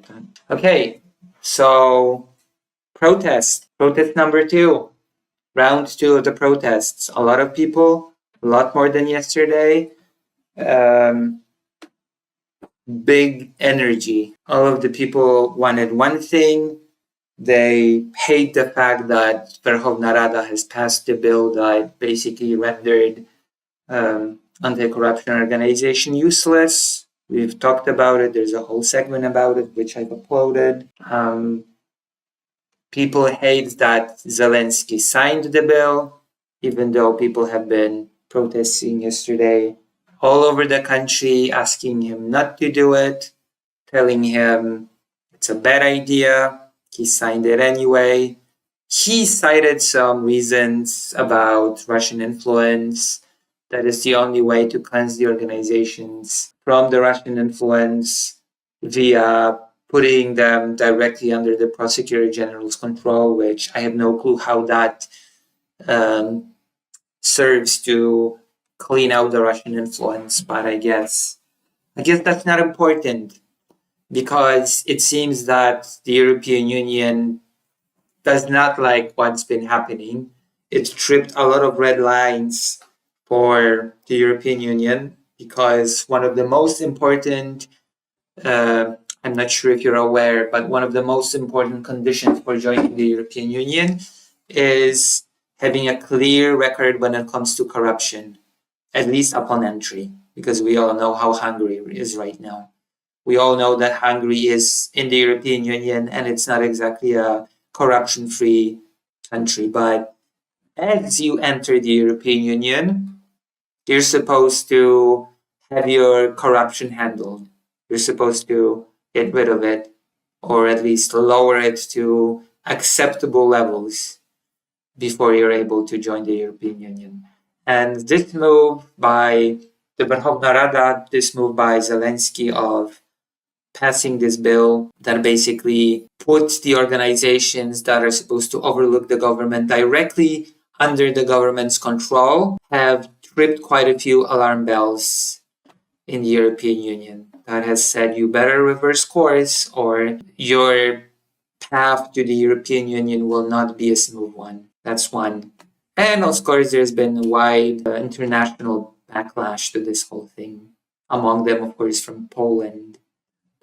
done. Okay, so protest number 2, round 2 of the protests. A lot of people, a lot more than yesterday. Big energy. All of the people wanted one thing. They hate the fact that Verkhovna Rada has passed the bill that basically rendered anti-corruption organization useless. We've talked about it. There's a whole segment about it, which I've uploaded. People hate that Zelensky signed the bill, even though people have been protesting yesterday all over the country, asking him not to do it, telling him it's a bad idea. He signed it anyway. He cited some reasons about Russian influence. That is the only way to cleanse the organizations from the Russian influence via putting them directly under the Prosecutor General's control, which I have no clue how that serves to clean out the Russian influence. But I guess that's not important, because it seems that the European Union does not like what's been happening. It tripped a lot of red lines for the European Union, because one of the most important, I'm not sure if you're aware, but one of the most important conditions for joining the European Union is having a clear record when it comes to corruption, at least upon entry, because we all know how Hungary is right now. We all know that Hungary is in the European Union and it's not exactly a corruption-free country. But as you enter the European Union, you're supposed to have your corruption handled. You're supposed to get rid of it, or at least lower it to acceptable levels before you're able to join the European Union. And this move by the Verkhovna Rada, this move by Zelensky of passing this bill that basically puts the organizations that are supposed to overlook the government directly under the government's control, have tripped quite a few alarm bells in the European Union. That has said you better reverse course, or your path to the European Union will not be a smooth one. That's one. And of course, there's been a wide international backlash to this whole thing. Among them, of course, from Poland.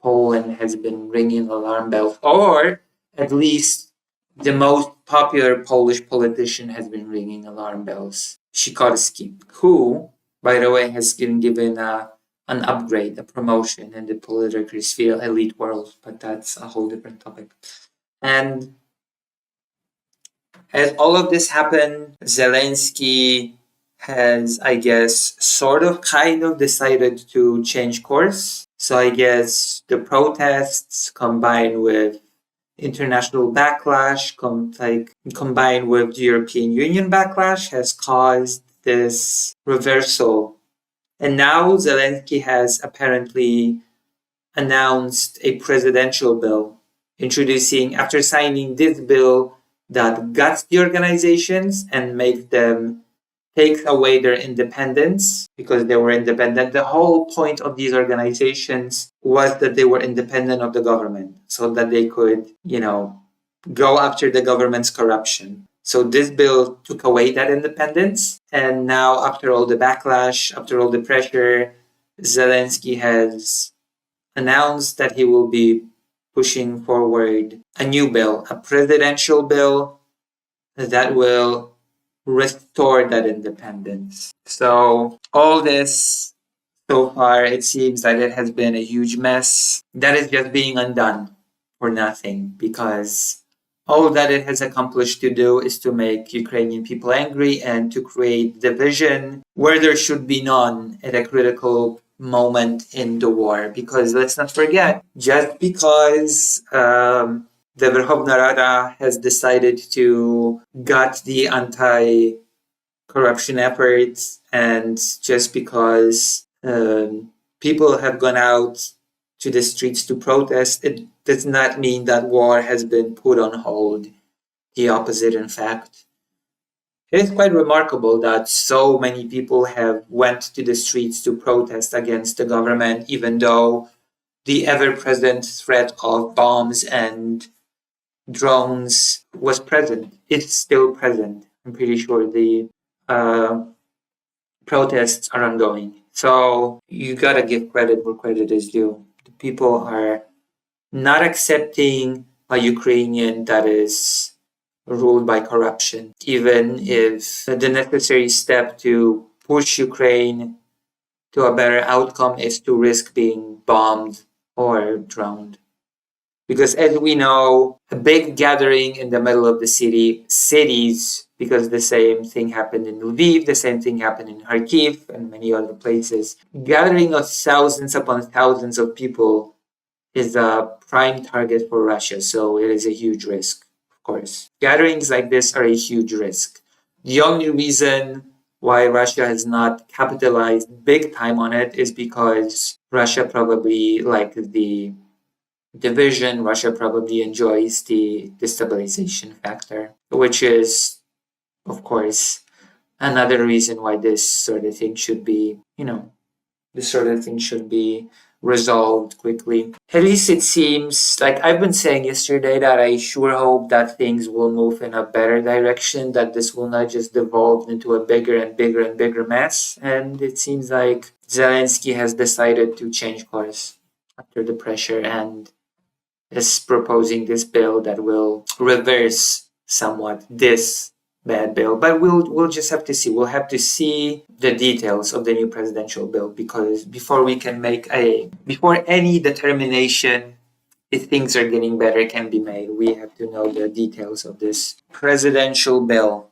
Poland has been ringing alarm bells, or at least the most popular Polish politician has been ringing alarm bells. Sikorski, who, by the way, has been given an upgrade, a promotion in the political sphere, elite world, but that's a whole different topic. And as all of this happened, Zelensky has, I guess, kind of decided to change course. So I guess the protests combined with international backlash, combined with the European Union backlash, has caused this reversal. And now Zelensky has apparently announced a presidential bill introducing, after signing this bill that guts the organizations and takes away their independence, because they were independent. The whole point of these organizations was that they were independent of the government, so that they could, go after the government's corruption. So this bill took away that independence. And now, after all the backlash, after all the pressure, Zelensky has announced that he will be pushing forward a new bill, a presidential bill that will restore that independence. So all this, so far, it seems that it has been a huge mess that is just being undone for nothing, because all that it has accomplished to do is to make Ukrainian people angry and to create division where there should be none at a critical moment in the war. Because let's not forget, just because the Verkhovna Rada has decided to gut the anti-corruption efforts, and just because people have gone out to the streets to protest, it does not mean that war has been put on hold. The opposite, in fact. It is quite remarkable that so many people have went to the streets to protest against the government, even though the ever-present threat of bombs and drones was present. It's still present. I'm pretty sure the uh, protests are ongoing. So you gotta give credit where credit is due. The people are not accepting a Ukrainian that is ruled by corruption, even if the necessary step to push Ukraine to a better outcome is to risk being bombed or drowned. Because as we know, a big gathering in the middle of the cities, because the same thing happened in Lviv, the same thing happened in Kharkiv and many other places. Gathering of thousands upon thousands of people is a prime target for Russia, so it is a huge risk, of course. Gatherings like this are a huge risk. The only reason why Russia has not capitalized big time on it is because Russia probably, like the division, Russia probably enjoys the destabilization factor, which is, of course, another reason why this sort of thing should be, resolved quickly. At least it seems like I've been saying yesterday that I sure hope that things will move in a better direction, that this will not just devolve into a bigger and bigger and bigger mess. And it seems like Zelensky has decided to change course after the pressure and is proposing this bill that will reverse somewhat this bad bill. But we'll just have to see. We'll have to see the details of the new presidential bill, because before any determination if things are getting better can be made, we have to know the details of this presidential bill.